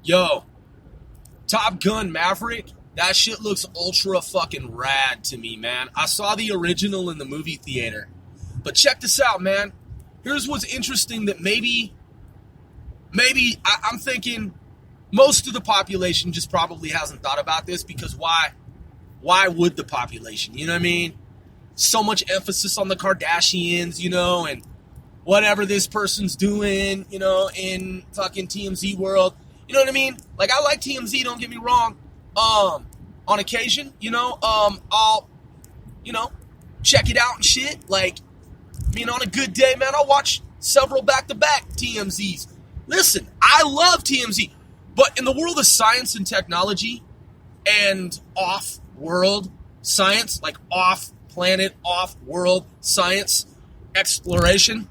Yo, Top Gun Maverick, that shit looks ultra fucking rad to me, man. I saw the original in the movie theater. But check this out, man. Here's what's interesting that maybe I'm thinking most of the population just probably hasn't thought about this because why would the population? You know what I mean? So much emphasis on the Kardashians, and whatever this person's doing, in fucking TMZ world. You know what I mean? Like, I like TMZ, don't get me wrong. On occasion, I'll, check it out and shit. Like, on a good day, man, I'll watch several back-to-back TMZs. Listen, I love TMZ. But in the world of science and technology and off-world science, like off-planet, off-world science exploration,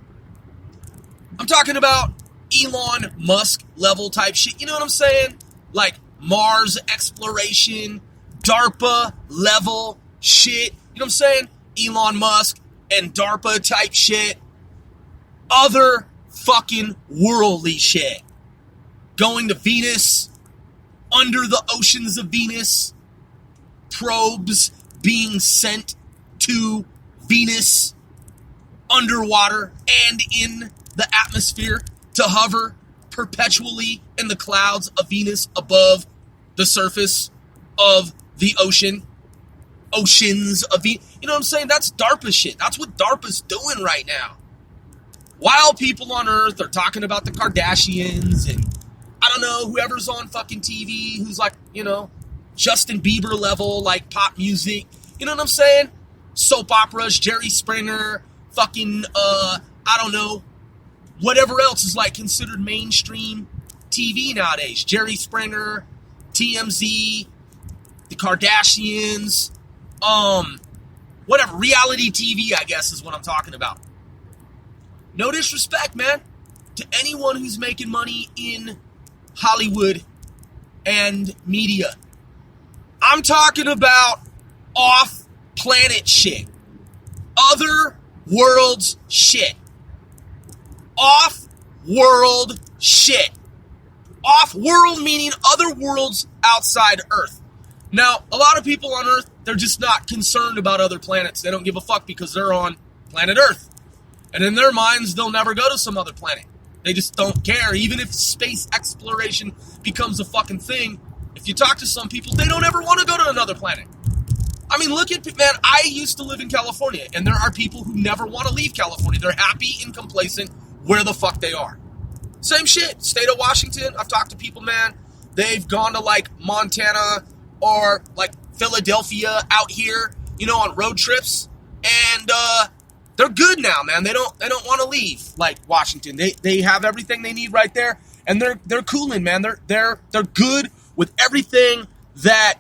I'm talking about Elon Musk level type shit. You know what I'm saying? Like Mars exploration, DARPA level shit. You know what I'm saying? Elon Musk and DARPA type shit. Other fucking worldly shit. Going to Venus, under the oceans of Venus, probes being sent to Venus, underwater and in the atmosphere to hover perpetually in the clouds of Venus above the surface of the oceans of Venus. You know what I'm saying? That's DARPA shit. That's what DARPA's doing right now. While people on Earth are talking about the Kardashians and, I don't know, whoever's on fucking TV who's like, Justin Bieber level, like pop music. You know what I'm saying? Soap operas, Jerry Springer, fucking, I don't know, whatever else is like considered mainstream TV nowadays. Jerry Springer, TMZ, the Kardashians, whatever, reality TV, I guess is what I'm talking about. No disrespect, man, to anyone who's making money in Hollywood and media. I'm talking about off-planet shit. Other worlds shit. Off-world shit. Off-world meaning other worlds outside Earth. Now, a lot of people on Earth, they're just not concerned about other planets. They don't give a fuck because they're on planet Earth. And in their minds, they'll never go to some other planet. They just don't care. Even if space exploration becomes a fucking thing, if you talk to some people, they don't ever want to go to another planet. I mean, look at, man, I used to live in California, and there are people who never want to leave California. They're happy and complacent where the fuck they are. Same shit. State of Washington, I've talked to people, man. They've gone to, like, Montana or, like, Philadelphia out here, on road trips, and, they're good now, man. They don't want to leave, like, Washington. They have everything they need right there, and they're cooling, man. They're good with everything that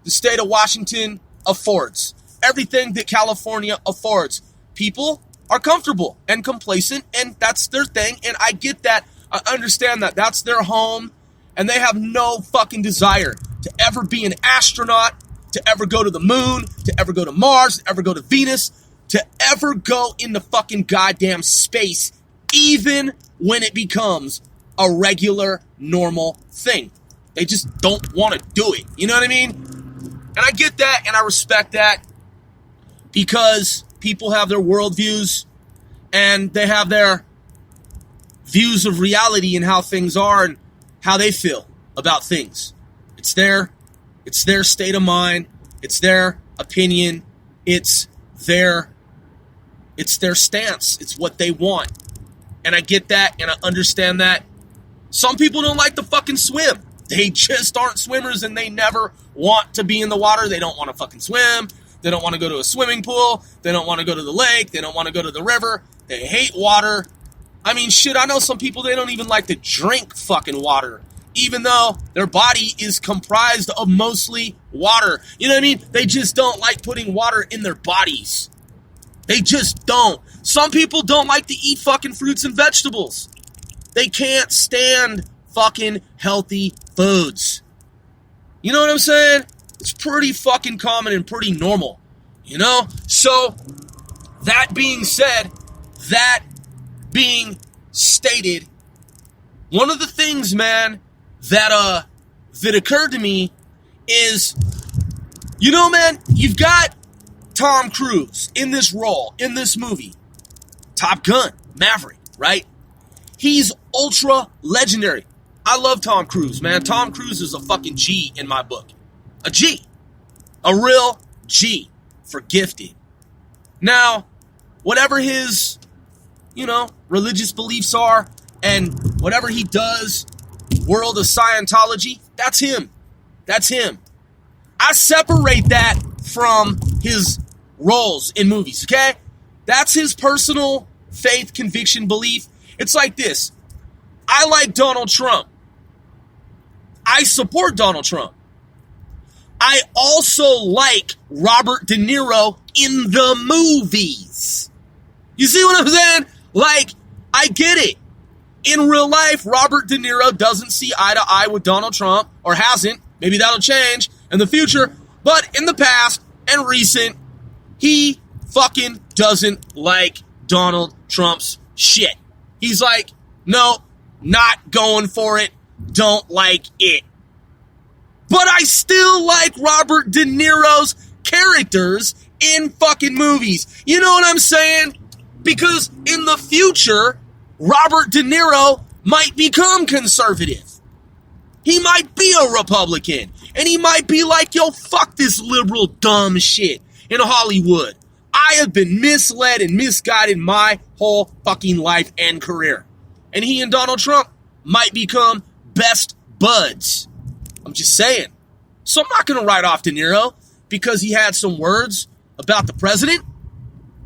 the state of Washington affords. Everything that California affords. People are comfortable and complacent, and that's their thing, and I get that. I understand that. That's their home, and they have no fucking desire to ever be an astronaut, to ever go to the moon, to ever go to Mars, to ever go to Venus, to ever go into fucking goddamn space, even when it becomes a regular, normal thing. They just don't want to do it. You know what I mean? And I get that, and I respect that, because people have their worldviews, and they have their views of reality and how things are and how they feel about things. It's their state of mind. It's their opinion. It's their stance. It's what they want. And I get that, and I understand that. Some people don't like to fucking swim. They just aren't swimmers, and they never want to be in the water. They don't want to fucking swim. They don't want to go to a swimming pool. They don't want to go to the lake. They don't want to go to the river. They hate water. I mean, shit, I know some people, they don't even like to drink fucking water, even though their body is comprised of mostly water. You know what I mean? They just don't like putting water in their bodies. They just don't. Some people don't like to eat fucking fruits and vegetables. They can't stand fucking healthy foods. You know what I'm saying? It's pretty fucking common and pretty normal. So, that being said, that being stated, one of the things, man, that occurred to me is, man, you've got Tom Cruise in this role, in this movie, Top Gun, Maverick, right? He's ultra legendary. I love Tom Cruise, man. Tom Cruise is a fucking G in my book. A G. A real G for gifted. Now, whatever his, religious beliefs are and whatever he does, world of Scientology, that's him. That's him. I separate that from his roles in movies, okay? That's his personal faith, conviction, belief. It's like this. I like Donald Trump. I support Donald Trump. I also like Robert De Niro in the movies. You see what I'm saying? Like, I get it. In real life, Robert De Niro doesn't see eye to eye with Donald Trump, or hasn't. Maybe that'll change in the future. But in the past and recent, he fucking doesn't like Donald Trump's shit. He's like, no, not going for it. Don't like it. But I still like Robert De Niro's characters in fucking movies. You know what I'm saying? Because in the future, Robert De Niro might become conservative. He might be a Republican. And he might be like, yo, fuck this liberal dumb shit in Hollywood. I have been misled and misguided my whole fucking life and career. And he and Donald Trump might become best buds. I'm just saying. So I'm not going to write off De Niro because he had some words about the president.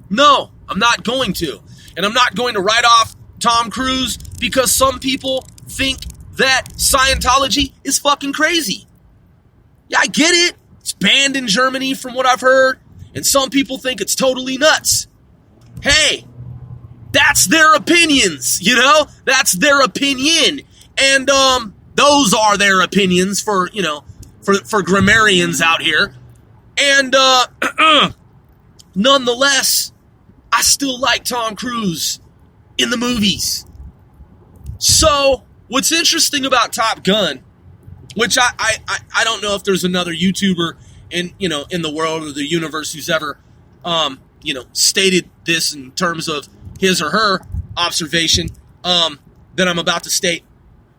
No, I'm not going to. And I'm not going to write off Tom Cruise because some people think that Scientology is fucking crazy. Yeah, I get it. It's banned in Germany from what I've heard. And some people think it's totally nuts. Hey, that's their opinions, That's their opinion. And those are their opinions for grammarians out here. And nonetheless, I still like Tom Cruise in the movies. So, what's interesting about Top Gun, which I don't know if there's another YouTuber in the world or the universe who's ever stated this in terms of his or her observation that I'm about to state.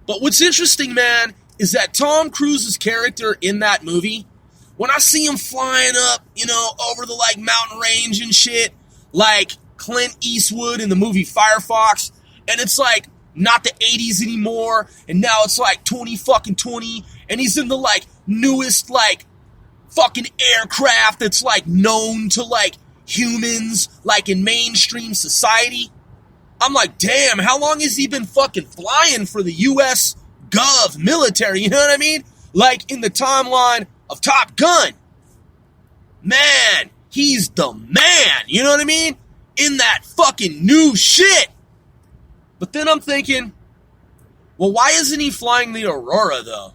But what's interesting, man, is that Tom Cruise's character in that movie, when I see him flying up, over the mountain range and shit, like Clint Eastwood in the movie Firefox, and it's not the 80s anymore, and now it's 2020, and he's in the newest fucking aircraft that's known to humans in mainstream society. I'm like, damn, how long has he been fucking flying for the US Gov military? You know what I mean? In the timeline of Top Gun. Man, he's the man. You know what I mean? In that fucking new shit. But then I'm thinking, well, why isn't he flying the Aurora, though?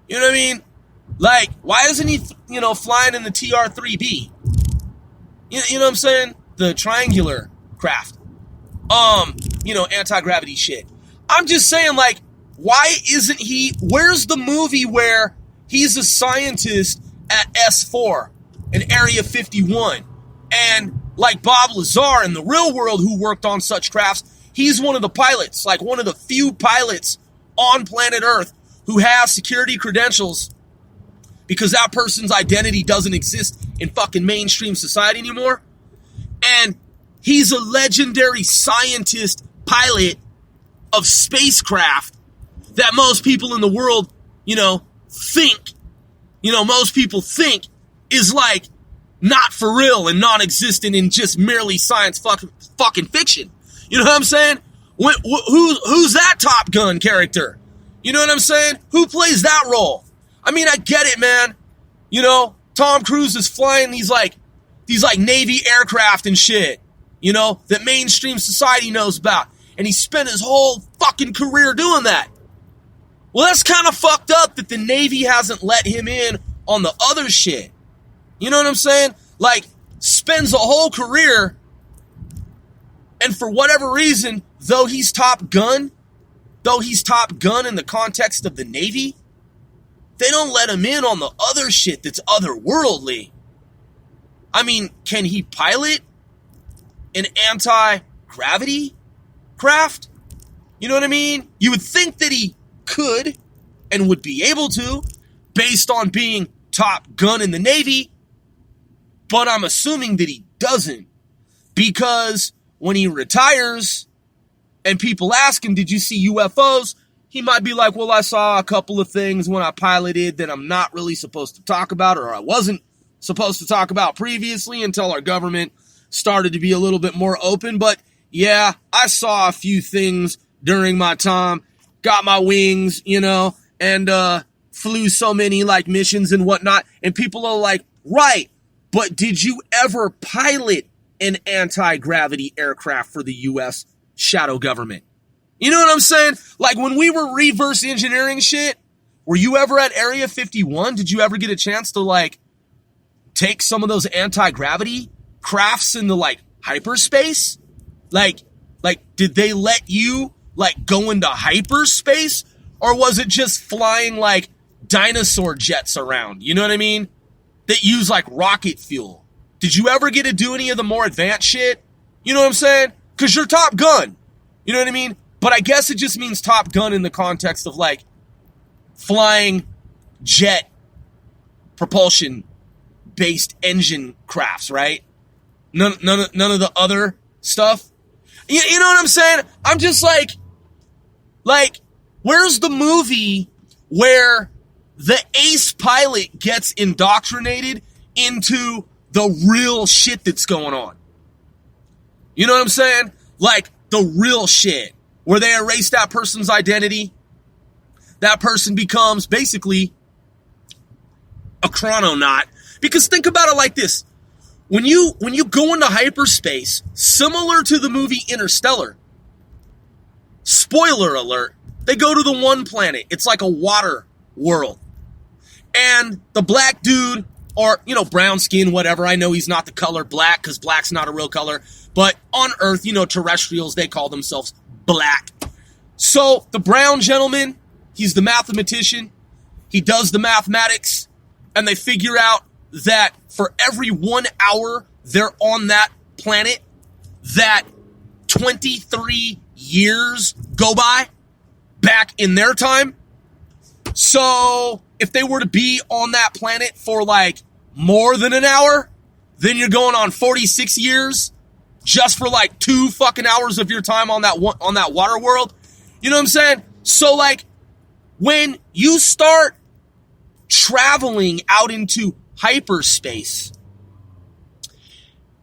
You know what I mean? Why isn't he, flying in the TR-3B? You know what I'm saying? The triangular craft. Anti-gravity shit. I'm just saying, why isn't he... Where's the movie where he's a scientist at S4 in Area 51? And, Bob Lazar in the real world who worked on such crafts, he's one of the pilots, one of the few pilots on planet Earth who has security credentials because that person's identity doesn't exist in fucking mainstream society anymore. And he's a legendary scientist pilot of spacecraft that most people in the world, think, most people think is not for real and non-existent and just merely science fucking fiction. You know what I'm saying? Who's that Top Gun character? You know what I'm saying? Who plays that role? I mean, I get it, man. Tom Cruise is flying these Navy aircraft and shit, that mainstream society knows about. And he spent his whole fucking career doing that. Well, that's kind of fucked up that the Navy hasn't let him in on the other shit. You know what I'm saying? Spends a whole career, and for whatever reason, though he's Top Gun, though he's Top Gun in the context of the Navy, they don't let him in on the other shit that's otherworldly. I mean, can he pilot an anti-gravity craft? You know what I mean? You would think that he could and would be able to, based on being Top Gun in the Navy, but I'm assuming that he doesn't, because when he retires and people ask him, did you see UFOs? He might be like, well, I saw a couple of things when I piloted that I'm not really supposed to talk about, or I wasn't supposed to talk about previously until our government started to be a little bit more open. But yeah, I saw a few things during my time, got my wings, and flew so many like missions and whatnot. And people are like, right, but did you ever pilot an anti-gravity aircraft for the U.S. shadow government? You know what I'm saying? Like when we were reverse engineering shit, were you ever at Area 51? Did you ever get a chance to like take some of those anti-gravity crafts into like hyperspace? Like did they let you like go into hyperspace? Or was it just flying like dinosaur jets around? You know what I mean? That use like rocket fuel. Did you ever get to do any of the more advanced shit? You know what I'm saying? Because you're Top Gun. You know what I mean? But I guess it just means Top Gun in the context of like flying jet propulsion based engine crafts, right? None of the other stuff. You know what I'm saying? I'm just like, where's the movie where the ace pilot gets indoctrinated into the real shit that's going on? You know what I'm saying? Like the real shit, where they erase that person's identity. That person becomes basically a chrononaut. Because think about it like this. When you go into hyperspace, similar to the movie Interstellar, spoiler alert, they go to the one planet. It's like a water world. And the black dude, or, brown skin, whatever. I know he's not the color black because black's not a real color. But on Earth, terrestrials, they call themselves black. So the brown gentleman, he's the mathematician. He does the mathematics. And they figure out that for every 1 hour they're on that planet, that 23 years go by back in their time. So if they were to be on that planet for like more than an hour, then you're going on 46 years just for like 2 fucking hours of your time on that water world. You know what I'm saying? So like when you start traveling out into hyperspace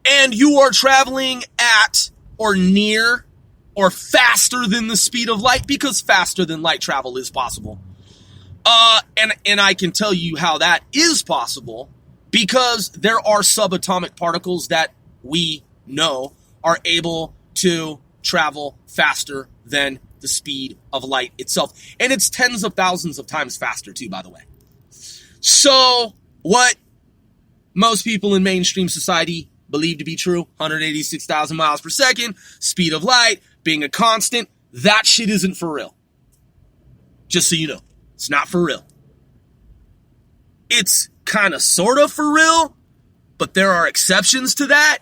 and you are traveling at or near or faster than the speed of light, because faster than light travel is possible. And I can tell you how that is possible, because there are subatomic particles that we know are able to travel faster than the speed of light itself. And it's tens of thousands of times faster too, by the way. So what most people in mainstream society believe to be true, 186,000 miles per second, speed of light being a constant, that shit isn't for real. Just so you know, it's not for real. It's kind of sort of for real, but there are exceptions to that.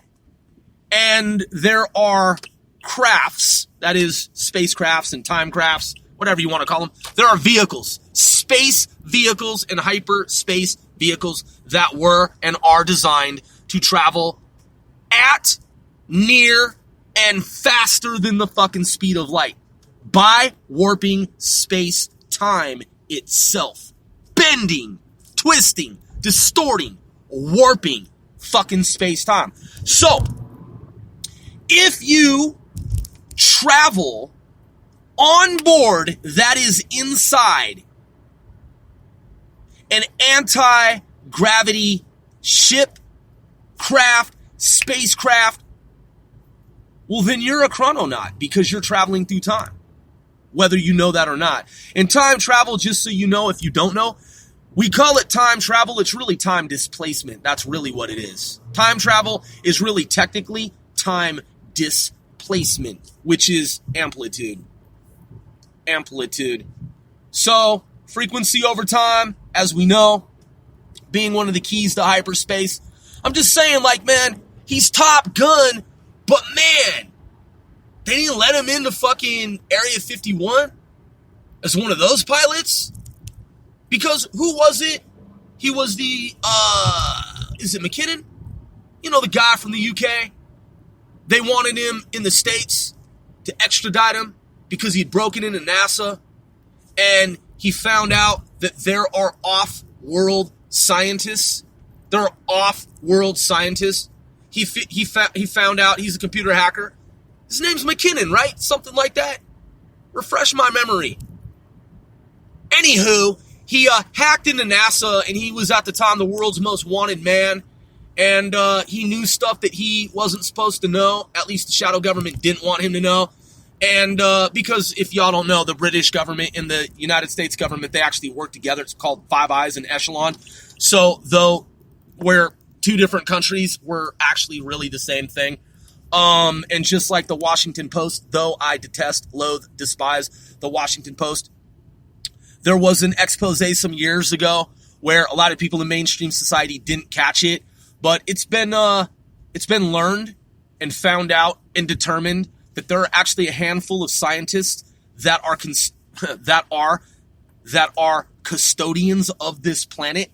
And there are crafts, that is spacecrafts and time crafts, whatever you want to call them. There are vehicles, space vehicles and hyperspace vehicles that were and are designed to travel at, near, and faster than the fucking speed of light by warping space-time itself. Bending, twisting, distorting, warping fucking space-time. So, if you travel on board that is inside an anti-gravity ship, craft, spacecraft, well, then you're a chrononaut because you're traveling through time, whether you know that or not. And time travel, just so you know, if you don't know, we call it time travel. It's really time displacement. That's really what it is. Time travel is really technically time displacement, which is amplitude. amplitude. So, frequency over time, as we know, being one of the keys to hyperspace. I'm just saying, like, man, he's Top Gun, but man, they didn't let him into fucking Area 51 as one of those pilots? Because who was it? He was the, is it McKinnon? You know, the guy from the UK. They wanted him in the States to extradite him because he'd broken into NASA, and he found out that there are off-world scientists. There are off-world scientists. He found out he's a computer hacker. His name's McKinnon, right? Something like that. Refresh my memory. Anywho, he hacked into NASA, and he was at the time the world's most wanted man. And he knew stuff that he wasn't supposed to know. At least the shadow government didn't want him to know. And because if y'all don't know, the British government and the United States government, they actually work together. It's called Five Eyes and Echelon. So though we're two different countries, we're actually really the same thing. And just like the Washington Post, though I detest, loathe, despise the Washington Post, there was an expose some years ago where a lot of people in mainstream society didn't catch it. But it's been learned and found out and determined that there are actually a handful of scientists that are custodians of this planet,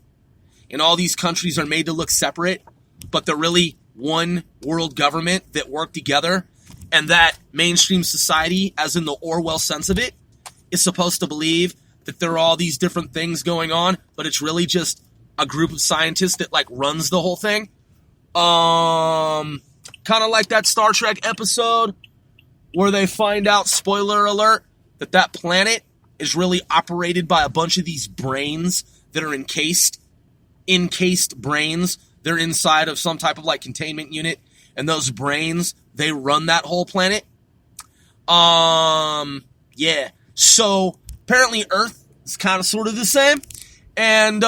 and all these countries are made to look separate, but they're really one world government that work together, and that mainstream society, as in the Orwell sense of it, is supposed to believe that there are all these different things going on, but it's really just a group of scientists that like runs the whole thing. Kind of like that Star Trek episode where they find out, spoiler alert, that planet is really operated by a bunch of these brains that are encased brains. They're inside of some type of like containment unit, and those brains, they run that whole planet. Yeah. So apparently Earth is kind of sort of the same. And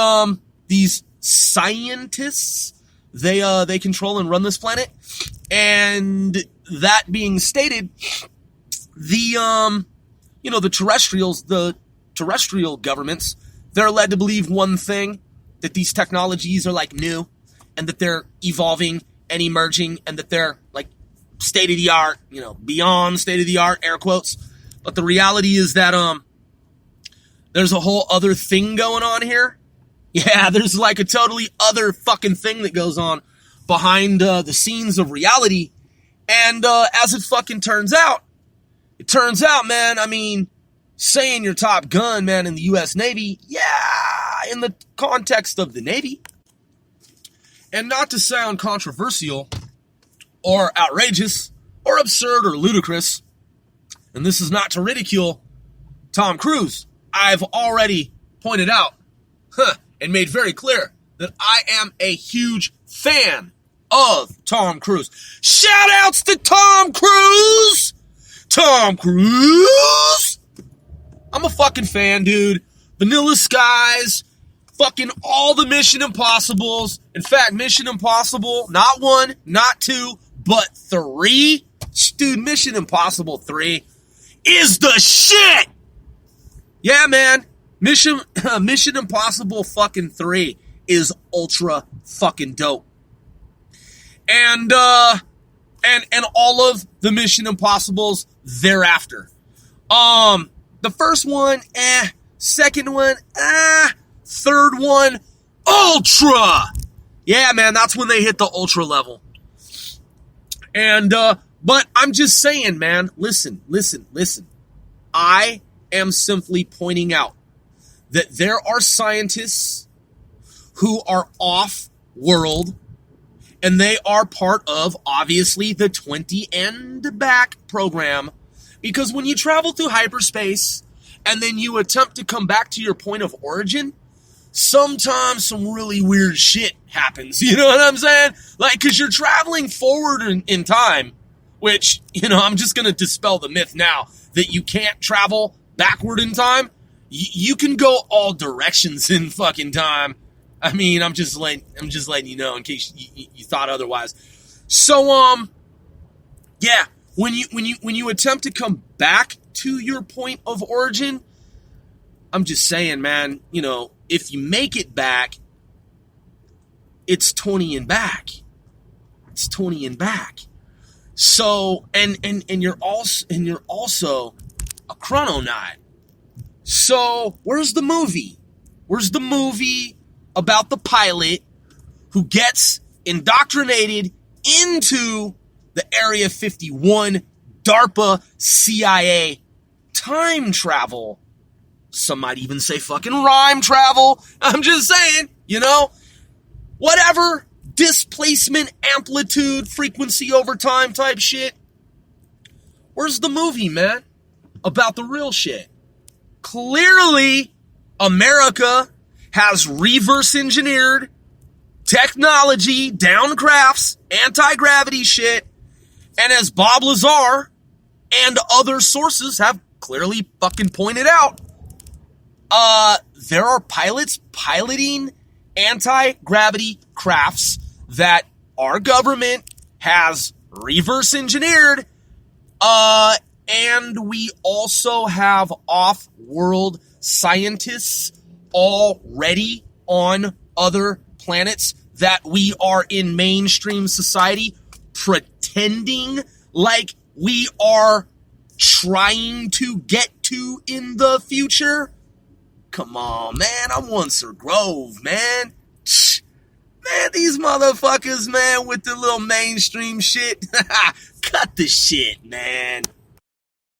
these scientists, they control and run this planet. And that being stated, the terrestrial governments, they're led to believe one thing, that these technologies are like new, and that they're evolving and emerging, and that they're like state of the art, beyond state of the art, air quotes. But the reality is that there's a whole other thing going on here. Yeah, there's like a totally other fucking thing that goes on behind the scenes of reality. And as it fucking turns out, man, I mean, saying you're Top Gun, man, in the U.S. Navy, yeah, in the context of the Navy. And not to sound controversial or outrageous or absurd or ludicrous, and this is not to ridicule Tom Cruise, I've already pointed out and made very clear that I am a huge fan of Tom Cruise. Shout outs to Tom Cruise! Tom Cruise! I'm a fucking fan, dude. Vanilla Skies, fucking all the Mission Impossibles. In fact, Mission Impossible, not 1, not 2, but 3. Dude, Mission Impossible 3 is the shit! Yeah, man. Mission Impossible fucking 3 is ultra fucking dope. And all of the Mission Impossibles thereafter. The first one, second one, third one, ultra. Yeah, man, that's when they hit the ultra level. And but I'm just saying, man, listen. I am simply pointing out that there are scientists who are off-world, and they are part of, obviously, the 20 and back program. Because when you travel through hyperspace, and then you attempt to come back to your point of origin, sometimes some really weird shit happens. You know what I'm saying? Like, because you're traveling forward in time, which, I'm just going to dispel the myth now that you can't travel backward in time. You can go all directions in fucking time. I mean, I'm just letting you know in case you thought otherwise. So, yeah, when you attempt to come back to your point of origin. I'm just saying, man, you know, if you make it back, it's 20 and back. It's 20 and back. So, and you're also a chrononaut. So, where's the movie? Where's the movie about the pilot who gets indoctrinated into the Area 51 DARPA CIA time travel? Some might even say fucking rhyme travel. I'm just saying, you know, whatever displacement, amplitude, frequency over time type shit. Where's the movie, man? About the real shit. Clearly, America has reverse engineered technology, downcrafts, anti-gravity shit, and as Bob Lazar and other sources have clearly fucking pointed out, there are pilots piloting anti-gravity crafts that our government has reverse engineered, and we also have off-world scientists already on other planets that we are in mainstream society pretending like we are trying to get to in the future. Come on, man. I'm Once Grove, man. Man, these motherfuckers, man, with the little mainstream shit. Cut the shit, man.